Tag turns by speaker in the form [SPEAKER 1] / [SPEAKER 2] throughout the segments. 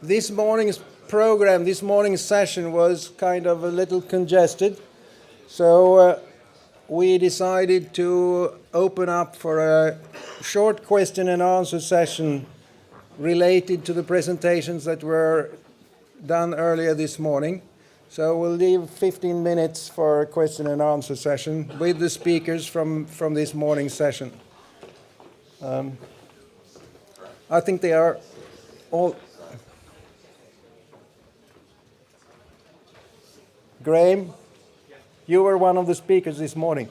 [SPEAKER 1] This morning's program, this morning's session was kind of a little congested, so we decided to open up for a short question and answer session related to the presentations that were done earlier this morning. So we'll leave 15 minutes for a question and answer session with the speakers from this morning's session. I think they are all... Graham, you were one of the speakers this morning.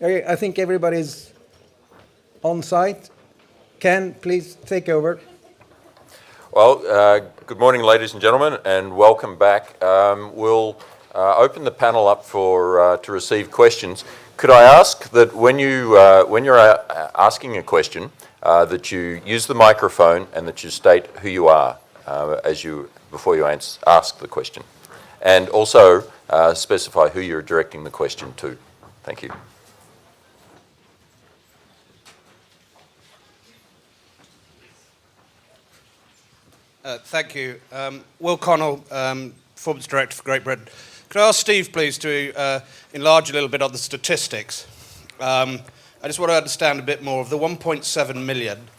[SPEAKER 1] Okay, I think everybody's on site. Ken, please take over.
[SPEAKER 2] Well, good morning, ladies and gentlemen, and welcome back. We'll open the panel up for to receive questions. Could I ask that when you're asking a question, that you use the microphone and that you state who you are before you ask the question, and also specify who you're directing the question to. Thank you.
[SPEAKER 3] Thank you. Will Connell, Performance Director for Great Britain. Could I ask Steve, please, to enlarge a little bit on the statistics? I just want to understand a bit more of the 1.7 million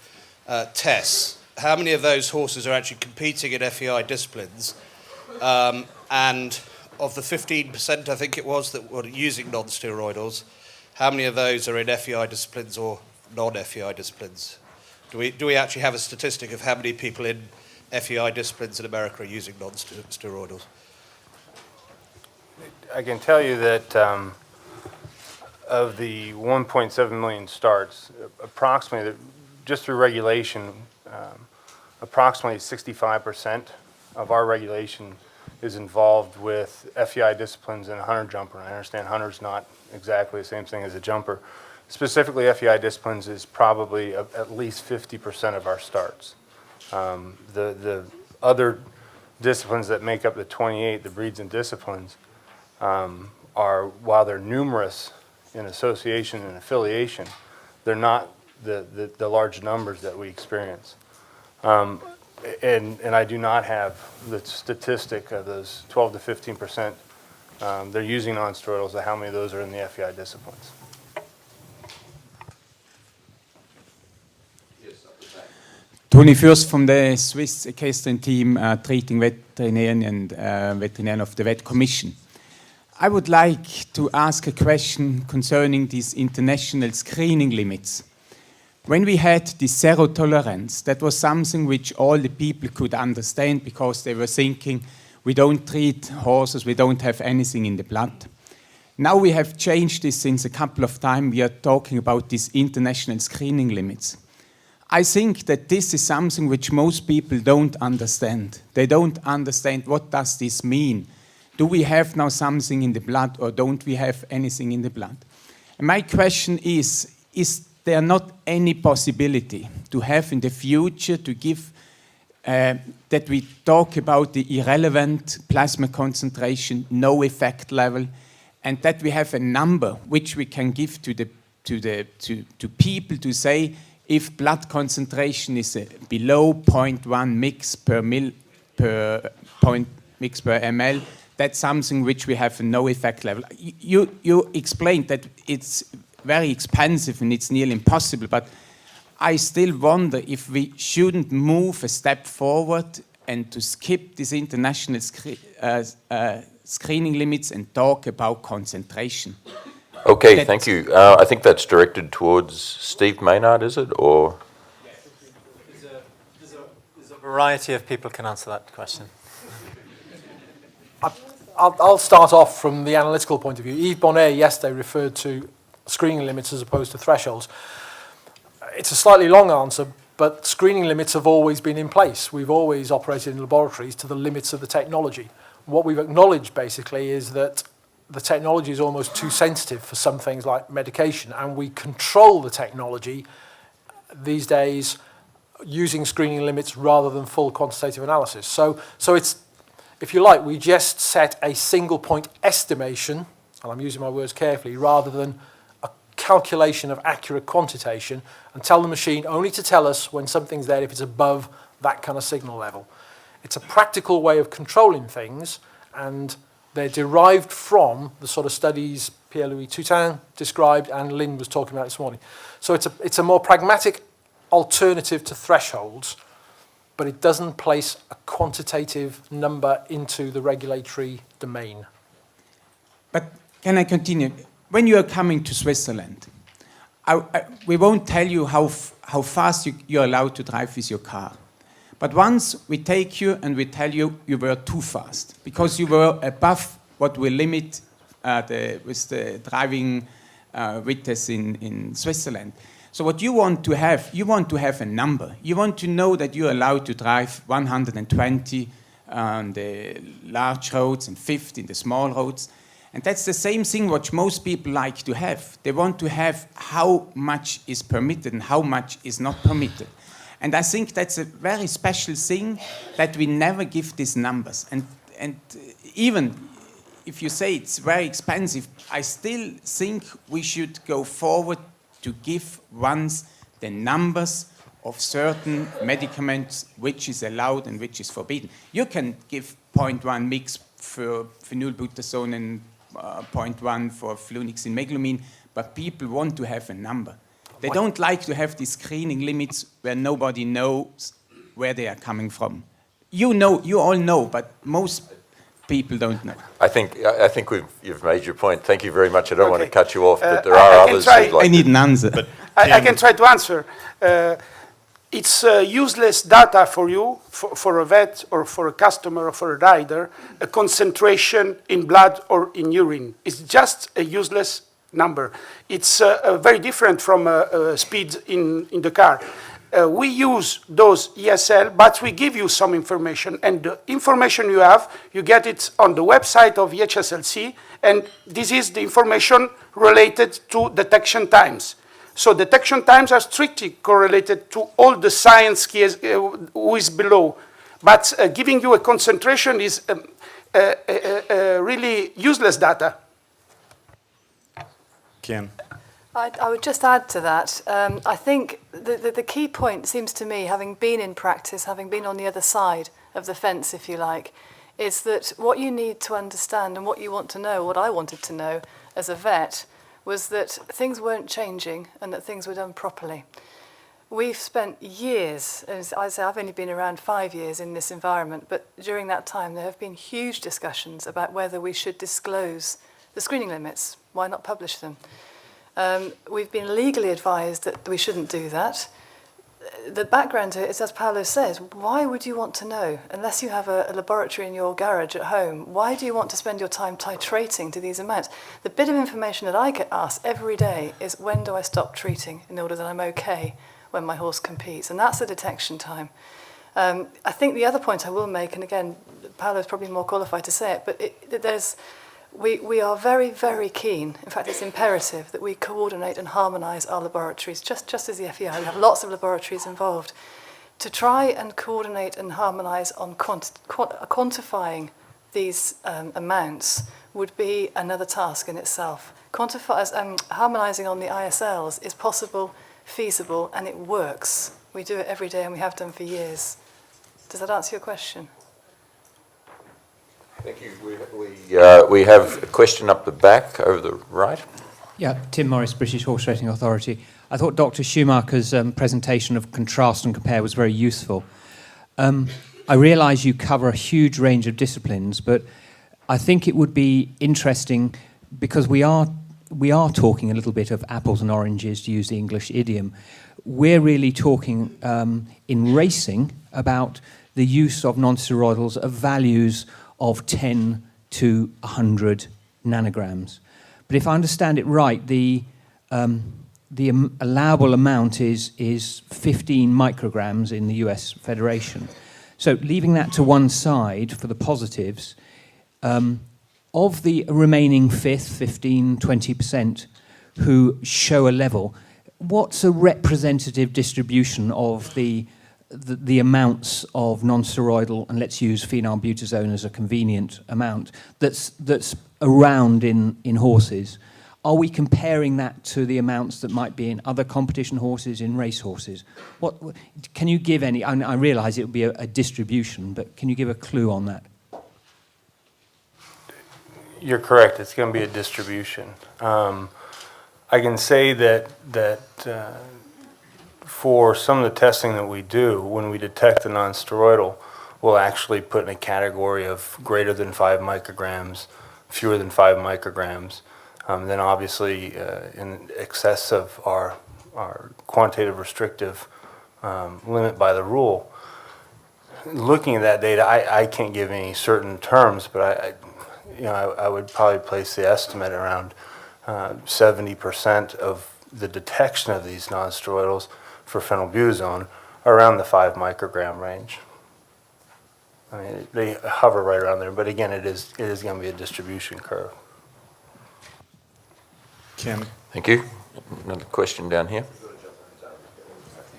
[SPEAKER 3] tests. How many of those horses are actually competing in FEI disciplines? And of the 15%, I think it was, that were using non-steroidals, how many of those are in FEI disciplines or non-FEI disciplines? Do we actually have a statistic of how many people in FEI disciplines in America are using non-steroidals?
[SPEAKER 4] I can tell you that of the 1.7 million starts, approximately, just through regulation, approximately 65% of our regulation is involved with FEI disciplines and a hunter jumper. I understand hunter's not exactly the same thing as a jumper. Specifically, FEI disciplines is probably at least 50% of our starts. The other disciplines that make up the 28, the breeds and disciplines, are, while they're numerous in association and affiliation, they're not the large numbers that we experience. And I do not have the statistic of those 12 to 15%. They're using non-steroidals, how many of those are in the FEI disciplines.
[SPEAKER 5] Tony Fürst from the Swiss equestrian team, treating veterinarian and veterinarian of the Vet Commission. I would like to ask a question concerning these international screening limits. When we had the zero tolerance, that was something which all the people could understand because they were thinking, we don't treat horses, we don't have anything in the blood. Now we have changed this since a couple of times. We are talking about these international screening limits. I think that this is something which most people don't understand. They don't understand what does this mean. Do we have now something in the blood or don't we have anything in the blood? And my question is there not any possibility to have in the future to give that we talk about the irrelevant plasma concentration, no effect level, and that we have a number which we can give to people to say if blood concentration is below 0.1 mg per ml, that's something which we have no effect level. You explained that it's very expensive and it's nearly impossible, but I still wonder if we shouldn't move a step forward and to skip these international screening limits and talk about concentration.
[SPEAKER 2] Okay, thank you. I think that's directed towards Steve Maynard, is it? Or
[SPEAKER 6] there's a variety of people can answer that question.
[SPEAKER 7] I'll start off from the analytical point of view. Yves Bonnet yesterday referred to screening limits as opposed to thresholds. It's a slightly long answer, but screening limits have always been in place. We've always operated in laboratories to the limits of the technology. What we've acknowledged basically is that the technology is almost too sensitive for some things like medication, and we control the technology these days using screening limits rather than full quantitative analysis. So it's, if you like, we just set a single point estimation, and I'm using my words carefully, rather than a calculation of accurate quantitation and tell the machine only to tell us when something's there if it's above that kind of signal level. It's a practical way of controlling things, and they're derived from the sort of studies Pierre-Louis Toutain described and Lynn was talking about this morning. So it's a more pragmatic alternative to thresholds, but it doesn't place a quantitative number into the regulatory domain.
[SPEAKER 5] But can I continue? When you are coming to Switzerland, we won't tell you how fast you're allowed to drive with your car. But once we take you and we tell you you were too fast because you were above what we limit with the driving with us in Switzerland. So what you want to have a number. You want to know that you're allowed to drive 120 on the large roads and 50 in the small roads. And that's the same thing what most people like to have. They want to have how much is permitted and how much is not permitted. And I think that's a very special thing that we never give these numbers. And even if you say it's very expensive, I still think we should go forward to give once the numbers of certain medicaments which is allowed and which is forbidden. You can give 0.1 mix for phenylbutazone and 0.1 for flunixin-meglumine, but people want to have a number. They don't like to have these screening limits where nobody knows where they are coming from. You know, you all know, but most people don't know.
[SPEAKER 2] I think you've made your point. Thank you very much. I don't want to
[SPEAKER 8] Okay.
[SPEAKER 2] cut you off, but there are others who'd like
[SPEAKER 5] I need an answer.
[SPEAKER 8] I can try to answer. It's useless data for you, for a vet or for a customer or for a rider, a concentration in blood or in urine. It's just a useless number. It's very different from speed in the car. We use those ESL, but we give you some information. And the information you have, you get it on the website of EHSLC, and this is the information related to detection times. So detection times are strictly correlated to all the science who is below. But giving you a concentration is really useless data.
[SPEAKER 9] Ken.
[SPEAKER 10] I would just add to that. I think the key point seems to me, having been in practice, having been on the other side of the fence, if you like, is that what you need to understand and what you want to know, what I wanted to know as a vet, was that things weren't changing and that things were done properly. We've spent years, as I say, I've only been around 5 years in this environment, but during that time there have been huge discussions about whether we should disclose the screening limits. Why not publish them? We've been legally advised that we shouldn't do that. The background to it is, as Paolo says, why would you want to know? Unless you have a laboratory in your garage at home, why do you want to spend your time titrating to these amounts? The bit of information that I get asked every day is, when do I stop treating in order that I'm okay when my horse competes? And that's the detection time. I think the other point I will make, and again, Paolo's probably more qualified to say it, but we are very, very keen, in fact it's imperative, that we coordinate and harmonise our laboratories, just as the FEI. We have lots of laboratories involved. To try and coordinate and harmonise on quantifying these amounts would be another task in itself. Harmonising on the ISLs is possible, feasible, and it works. We do it every day and we have done for years. Does that answer your question?
[SPEAKER 2] Thank you. We have a question up the back over the right.
[SPEAKER 11] Yeah, Tim Morris, British Horse Racing Authority. I thought Dr. Schumacher's presentation of contrast and compare was very useful. I realise you cover a huge range of disciplines, but I think it would be interesting, because we are talking a little bit of apples and oranges, to use the English idiom. We're really talking in racing about the use of non-steroidals of values of 10 to 100 nanograms. But if I understand it right, the allowable amount is 15 micrograms in the US Federation. So leaving that to one side for the positives, of the remaining 15, 20% who show a level, what's a representative distribution of the amounts of non-steroidal, and let's use phenylbutazone as a convenient amount, that's around in horses? are we comparing that to the amounts that might be in other competition horses, in race horses? Can you give any, I realise it would be a distribution, but can you give a clue on that?
[SPEAKER 4] You're correct. It's going to be a distribution. I can say that for some of the testing that we do, when we detect a non-steroidal, we'll actually put in a category of greater than 5 micrograms, fewer than 5 micrograms. Then obviously in excess of our quantitative restrictive limit by the rule. Looking at that data, I can't give any certain terms, but I would probably place the estimate around 70% of the detection of these non-steroidals for phenylbutazone are around the 5 microgram range. I mean, they hover right around there, but again, it is going to be a distribution curve.
[SPEAKER 9] Kim.
[SPEAKER 2] Thank you. Another question down here.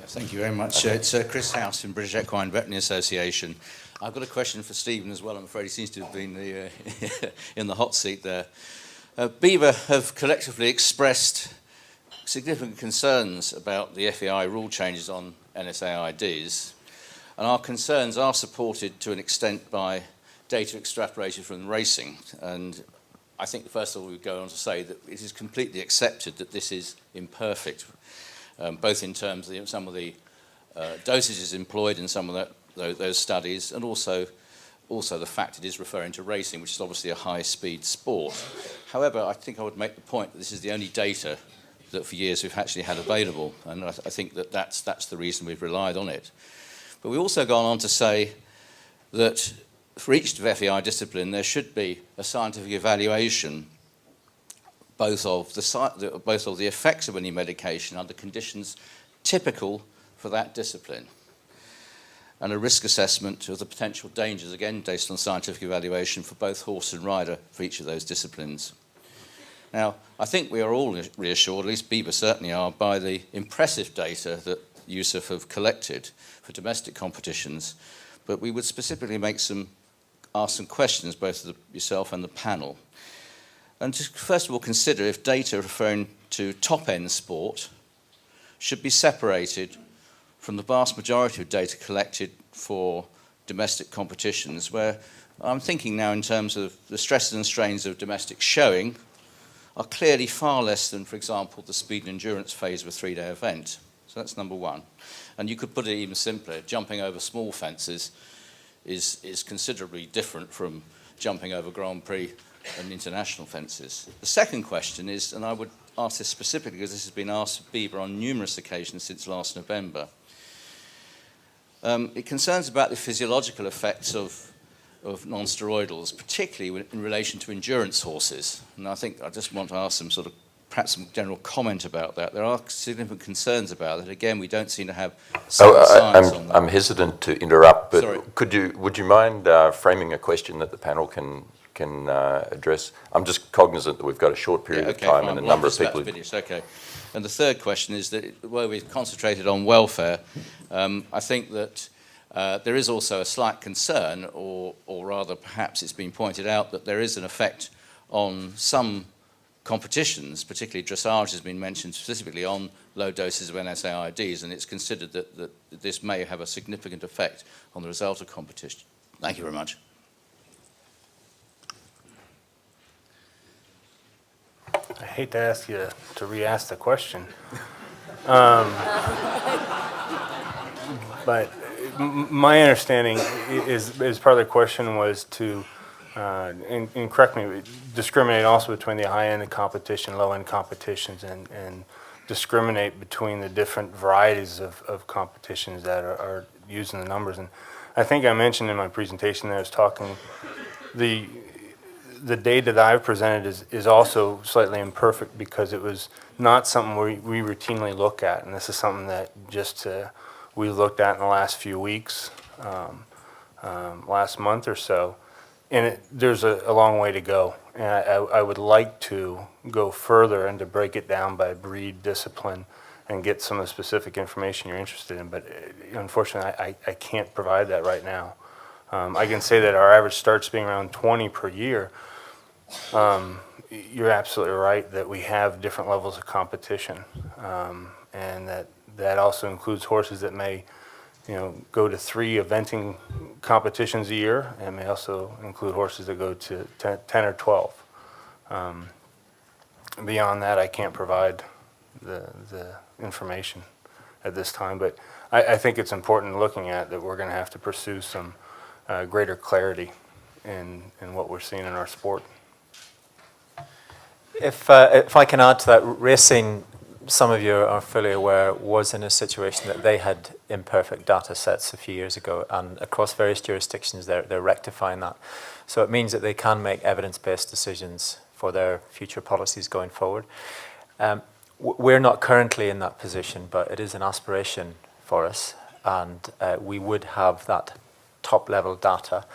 [SPEAKER 12] Thank you very much. It's Chris House from British Equine Veterinary Association. I've got a question for Stephen as well. I'm afraid he seems to have been in the hot seat there. BIBA have collectively expressed significant concerns about the FEI rule changes on NSAIDs, and our concerns are supported to an extent by data extrapolated from racing. And I think first of all we would go on to say that it is completely accepted that this is imperfect, both in terms of some of the dosages employed in some of those studies, and also the fact it is referring to racing, which is obviously a high-speed sport. However, I think I would make the point that this is the only data that for years we've actually had available, and I think that that's the reason we've relied on it. But we've also gone on to say that for each FEI discipline there should be a scientific evaluation both of the effects of any medication under conditions typical for that discipline, and a risk assessment of the potential dangers, again based on scientific evaluation for both horse and rider for each of those disciplines. Now, I think we are all reassured, at least BIBA certainly are, by the impressive data that USAF have collected for domestic competitions, but we would specifically ask some questions, both to yourself and the panel. And to first of all consider if data referring to top-end sport should be separated from the vast majority of data collected for domestic competitions, where I'm thinking now in terms of the stresses and strains of domestic showing are clearly far less than, for example, the speed and endurance phase of a 3-day event. So that's number one. And you could put it even simpler. Jumping over small fences is considerably different from jumping over Grand Prix and international fences. The second question is, and I would ask this specifically because this has been asked of BIBA on numerous occasions since last November, it concerns about the physiological effects of non-steroidals, particularly in relation to endurance horses. And I think I just want to ask perhaps some general comment about that. There are significant concerns about it. Again, we don't seem to have sound science on that.
[SPEAKER 2] I'm hesitant to interrupt, but
[SPEAKER 12] Sorry.
[SPEAKER 2] would you mind framing a question that the panel can address? I'm just cognizant that we've got a short period of time and a number of people.
[SPEAKER 12] Okay. And the third question is that where we've concentrated on welfare, I think that there is also a slight concern, or rather perhaps it's been pointed out, that there is an effect on some competitions, particularly dressage has been mentioned specifically on low doses of NSAIDs, and it's considered that this may have a significant effect on the result of competition. Thank you very much.
[SPEAKER 4] I hate to ask you to re-ask the question, but my understanding is part of the question was to, and correct me, discriminate also between the high-end competition, low-end competitions, and discriminate between the different varieties of competitions that are using the numbers. And I think I mentioned in my presentation that I was talking, the data that I've presented is also slightly imperfect because it was not something we routinely look at, and this is something that just we looked at in the last few weeks, last month or so, and there's a long way to go. And I would like to go further and to break it down by breed, discipline, and get some of the specific information you're interested in, but unfortunately I can't provide that right now. I can say that our average starts being around 20 per year. you're absolutely right that we have different levels of competition, and that also includes horses that may, go to 3 eventing competitions a year, and may also include horses that go to 10 or 12. Beyond that, I can't provide the information at this time, but I think it's important looking at that we're going to have to pursue some greater clarity in what we're seeing in our sport.
[SPEAKER 6] If I can add to that, racing, some of you are fully aware, was in a situation that they had imperfect data sets a few years ago, and across various jurisdictions they're rectifying that. So it means that they can make evidence-based decisions for their future policies going forward. We're not currently in that position, but it is an aspiration for us, and we would have that top-level data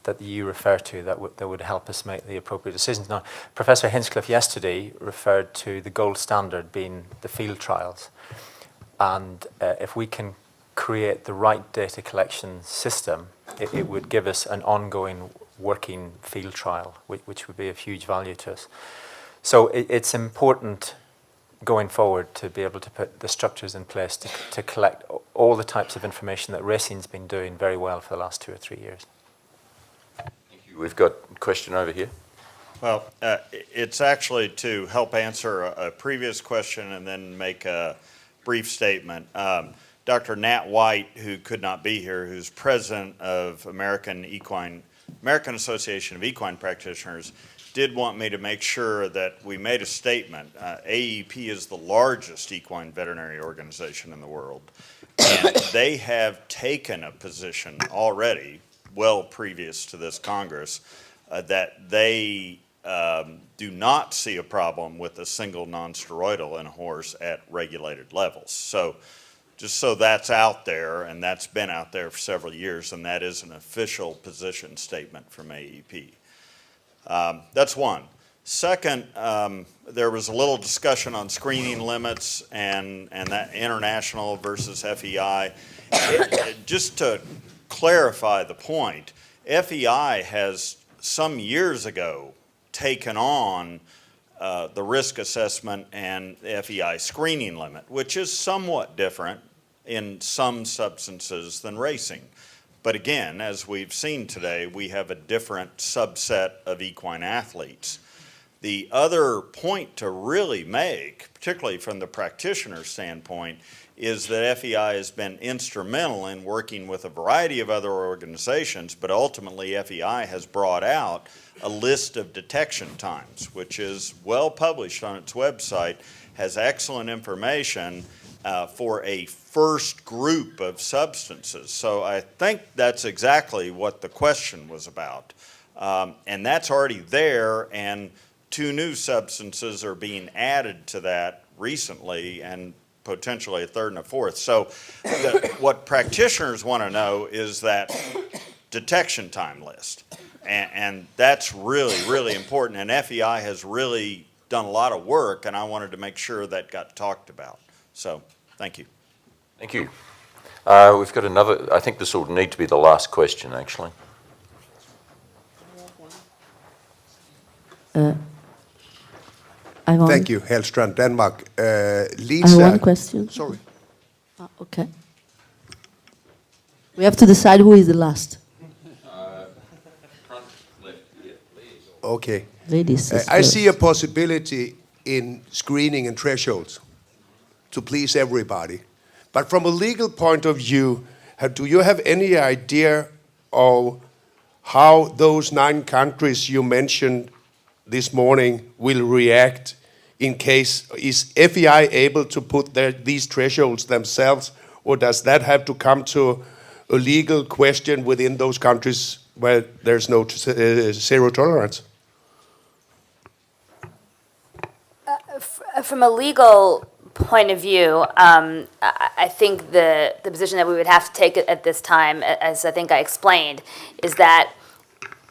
[SPEAKER 6] that you refer to that would help us make the appropriate decisions. Now, Professor Hinchcliffe yesterday referred to the gold standard being the field trials, and if we can create the right data collection system, it would give us an ongoing working field trial, which would be of huge value to us. So it's important going forward to be able to put the structures in place to collect all the types of information that racing's been doing very well for the last 2 or 3 years.
[SPEAKER 2] We've got a question over here.
[SPEAKER 9] Well, it's actually to help answer a previous question and then make a brief statement. Dr. Nat White, who could not be here, who's president of American Association of Equine Practitioners, did want me to make sure that we made a statement. AEP is the largest equine veterinary organization in the world, and they have taken a position already, well previous to this Congress, that they do not see a problem with a single non-steroidal in a horse at regulated levels. So just so that's out there, and that's been out there for several years, and that is an official position statement from AEP. That's one. Second, there was a little discussion on screening limits and that international versus FEI. Just to clarify the point, FEI has some years ago taken on the risk assessment and FEI screening limit, which is somewhat different in some substances than racing. But again, as we've seen today, we have a different subset of equine athletes. The other point to really make, particularly from the practitioner standpoint, is that FEI has been instrumental in working with a variety of other organizations, but ultimately FEI has brought out a list of detection times, which is well published on its website, has excellent information for a first group of substances. So I think that's exactly what the question was about. And that's already there, and 2 new substances are being added to that recently, and potentially a 3rd and a 4th. So what practitioners want to know is that detection time list. And that's really, really important. And FEI has really done a lot of work, and I wanted to make sure that got talked about. So, thank you.
[SPEAKER 2] Thank you. We've got another, I think this will need to be the last question, actually.
[SPEAKER 13] Thank you, Hellstrand, Denmark. Lisa.
[SPEAKER 14] I have one question.
[SPEAKER 13] Sorry.
[SPEAKER 14] Okay. We have to decide who is the last.
[SPEAKER 13] Okay.
[SPEAKER 14] Ladies.
[SPEAKER 13] I see a possibility in screening and thresholds to please everybody. But from a legal point of view, do you have any idea of how those 9 countries you mentioned this morning will react in case, is FEI able to put these thresholds themselves, or does that have to come to a legal question within those countries where there's no zero tolerance?
[SPEAKER 15] From a legal point of view, I think the position that we would have to take at this time, as I think I explained, is that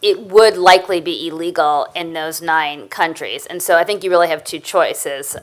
[SPEAKER 15] it would likely be illegal in those 9 countries. And so I think you really have 2 choices.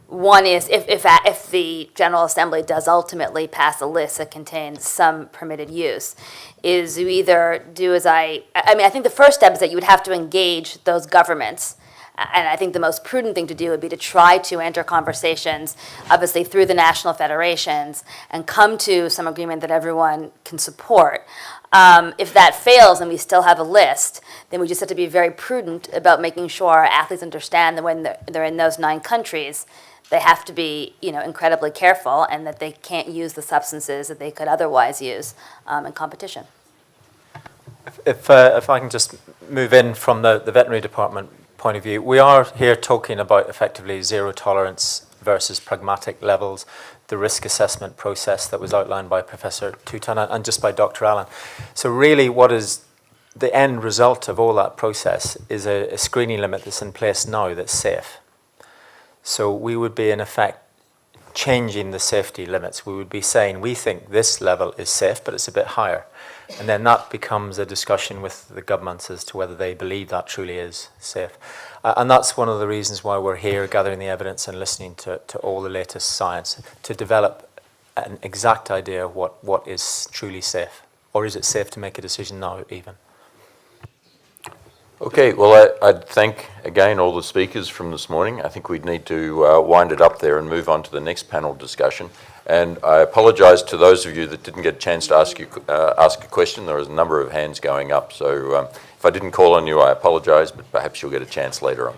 [SPEAKER 15] One is if the General Assembly does ultimately pass a list that contains some permitted use, is you either do as I think the first step is that you would have to engage those governments And I think the most prudent thing to do would be to try to enter conversations, obviously through the national federations, and come to some agreement that everyone can support. If that fails and we still have a list, then we just have to be very prudent about making sure our athletes understand that when they're in those 9 countries, they have to be, incredibly careful, and that they can't use the substances that they could otherwise use in competition.
[SPEAKER 6] If I can just move in from the veterinary department point of view, we are here talking about effectively zero tolerance versus pragmatic levels, the risk assessment process that was outlined by Professor Tutan and just by Dr. Allen. So really what is the end result of all that process is a screening limit that's in place now that's safe. So we would be in effect changing the safety limits. We would be saying we think this level is safe, but it's a bit higher. And then that becomes a discussion with the governments as to whether they believe that truly is safe. And that's one of the reasons why we're here gathering the evidence and listening to all the latest science to develop an exact idea of what is truly safe. Or is it safe to make a decision now even?
[SPEAKER 2] Okay, well, I'd thank again all the speakers from this morning. I think we'd need to wind it up there and move on to the next panel discussion. And I apologise to those of you that didn't get a chance to ask a question. There was a number of hands going up, so if I didn't call on you, I apologise, but perhaps you'll get a chance later on.